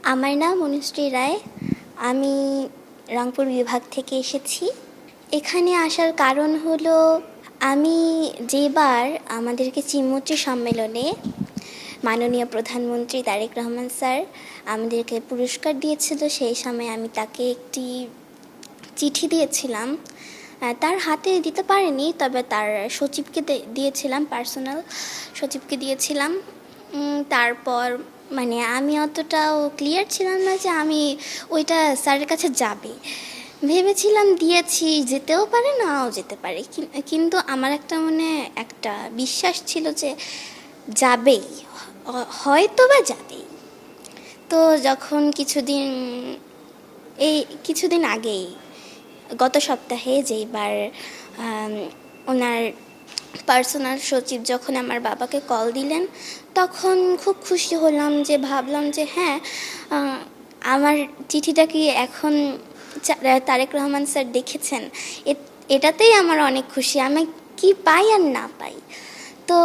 আমার নাম অনুশ্রী রায়। আমি রংপুর বিভাগ থেকে এসেছি। এখানে আসার কারণ হলো আমি যেবার আমাদেরকে চিমুচি সম্মেলনে মাননীয় প্রধানমন্ত্রী তারেক রহমান স্যার আমাদেরকে পুরস্কার দিয়েছিল, সেই সময় আমি তাকে একটি চিঠি দিয়েছিলাম। তার হাতে দিতে পারিনি, তবে তার সচিবকে দিয়েছিলাম, পার্সোনাল সচিবকে দিয়েছিলাম। তারপর আমি অতটাও ক্লিয়ার ছিলাম না যে আমি ওইটা স্যারের কাছে যাবে। ভেবেছিলাম দিয়েছি, যেতেও পারে নাও যেতে পারে, কিন্তু আমার একটা বিশ্বাস ছিল যে যাবেই, হয়তো বা যাবেই। তো যখন কিছুদিন আগেই, গত সপ্তাহে যেইবার ওনার পার্সোনাল সচিব যখন আমার বাবাকে কল দিলেন, তখন খুব খুশি হলাম, যে ভাবলাম যে হ্যাঁ, আমার চিঠিটা কি এখন তারেক রহমান স্যার দেখেছেন, এটাতেই আমার অনেক খুশি, আমি কি পাই আর না পাই। তো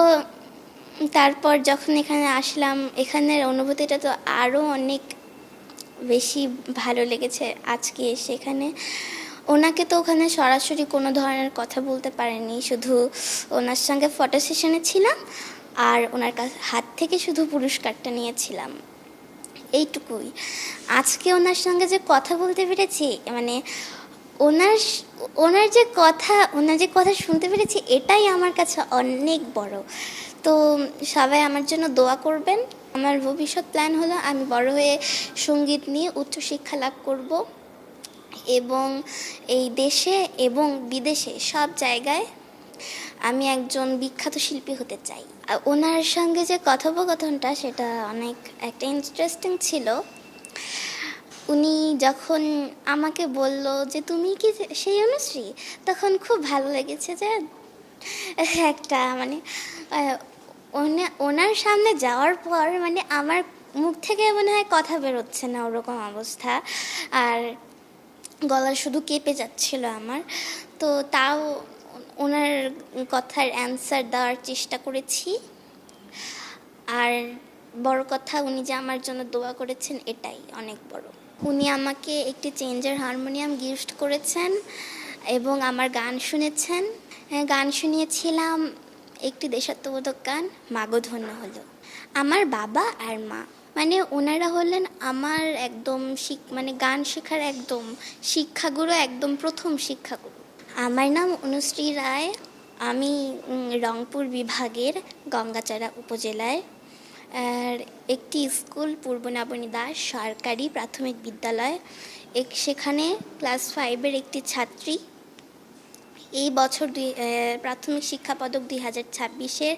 তারপর যখন এখানে আসলাম, এখানের অনুভূতিটা তো আরও অনেক বেশি ভালো লেগেছে আজকে এসে এখানে। ওনাকে তো ওখানে সরাসরি কোনো ধরনের কথা বলতে পারিনি, শুধু ওনার সঙ্গে ফটো সেশনে ছিলাম আর ওনার হাত থেকে শুধু পুরস্কারটা নিয়েছিলাম, এইটুকুই। আজকে ওনার সঙ্গে যে কথা বলতে পেরেছি, ওনার ওনার যে কথা শুনতে পেরেছি, এটাই আমার কাছে অনেক বড়। তো সবাই আমার জন্য দোয়া করবেন। আমার ভবিষ্যৎ প্ল্যান হলো আমি বড় হয়ে সঙ্গীত নিয়ে উচ্চশিক্ষা লাভ করব এবং এই দেশে এবং বিদেশে সব জায়গায় আমি একজন বিখ্যাত শিল্পী হতে চাই। ওনার সঙ্গে যে কথোপকথনটা, সেটা অনেক একটা ইন্টারেস্টিং ছিল। উনি যখন আমাকে বলল যে তুমি কি সেই অনুশ্রী, তখন খুব ভালো লেগেছে যে একটা ওনার সামনে যাওয়ার পর আমার মুখ থেকে মনে হয় কথা বেরোচ্ছে না, ওরকম অবস্থা, আর গলা শুধু কেঁপে যাচ্ছিল আমার। তো তাও ওনার কথার অ্যান্সার দেওয়ার চেষ্টা করেছি। আর বড় কথা, উনি যে আমার জন্য দোয়া করেছেন, এটাই অনেক বড়। উনি আমাকে একটি চেঞ্জার হারমোনিয়াম গিফট করেছেন এবং আমার গান শুনেছেন। গান শুনিয়েছিলাম একটি দেশাত্মবোধক গান, মাগো ধন্য হলো। আমার বাবা আর মা ওনারা হলেন আমার একদম গান শেখার একদম শিক্ষাগুরু, একদম প্রথম শিক্ষাগুরু। আমার নাম অনুশ্রী রায়। আমি রংপুর বিভাগের গঙ্গাচড়া উপজেলায় একটি স্কুল, পূর্ব নাবনী দাস সরকারি প্রাথমিক বিদ্যালয়, সেখানে ক্লাস 5-এর একটি ছাত্রী। এই বছর প্রাথমিক শিক্ষা পদক 2026-এ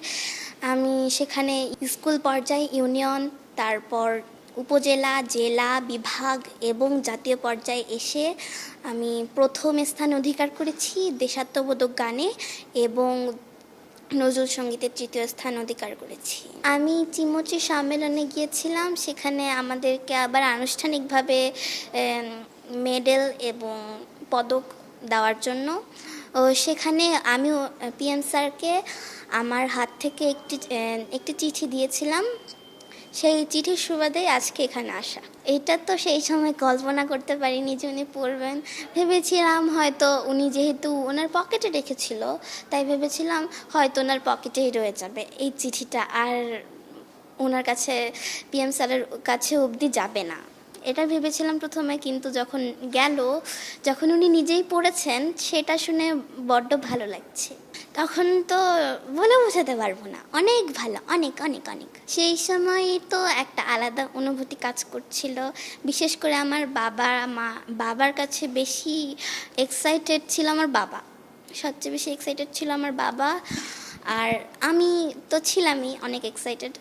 আমি সেখানে স্কুল পর্যায়ে, ইউনিয়ন, তারপর উপজেলা, জেলা, বিভাগ এবং জাতীয় পর্যায়ে এসে আমি প্রথম স্থান অধিকার করেছি দেশাত্মবোধক গানে, এবং নজরুল সঙ্গীতের 3য় স্থান অধিকার করেছি। আমি চিমুচি সম্মেলনে গিয়েছিলাম, সেখানে আমাদেরকে আবার আনুষ্ঠানিকভাবে মেডেল এবং পদক দেওয়ার জন্য। সেখানে আমি পিএম স্যারকে আমার হাত থেকে একটি চিঠি দিয়েছিলাম। সেই চিঠির সুবাদে আজকে এখানে আসা। এটা তো সেই সময় কল্পনা করতে পারিনি যে উনি পড়বেন। ভেবেছিলাম হয়তো উনি যেহেতু ওনার পকেটে রেখেছিল, তাই ভেবেছিলাম হয়তো ওনার পকেটেই রয়ে যাবে এই চিঠিটা, আর ওনার কাছে, পিএম স্যারের কাছে অবধি যাবে না, এটা ভেবেছিলাম প্রথমে। কিন্তু যখন উনি নিজেই পড়েছেন, সেটা শুনে বড্ড ভালো লাগছে। তখন তো বলে বোঝাতে পারবো না, অনেক ভালো, অনেক অনেক অনেক। সেই সময় তো একটা আলাদা অনুভূতি কাজ করছিল। বিশেষ করে আমার বাবার কাছে বেশি এক্সাইটেড ছিল আমার বাবা, সবচেয়ে বেশি এক্সাইটেড ছিল আমার বাবা। আর আমি তো ছিলামই অনেক এক্সাইটেড,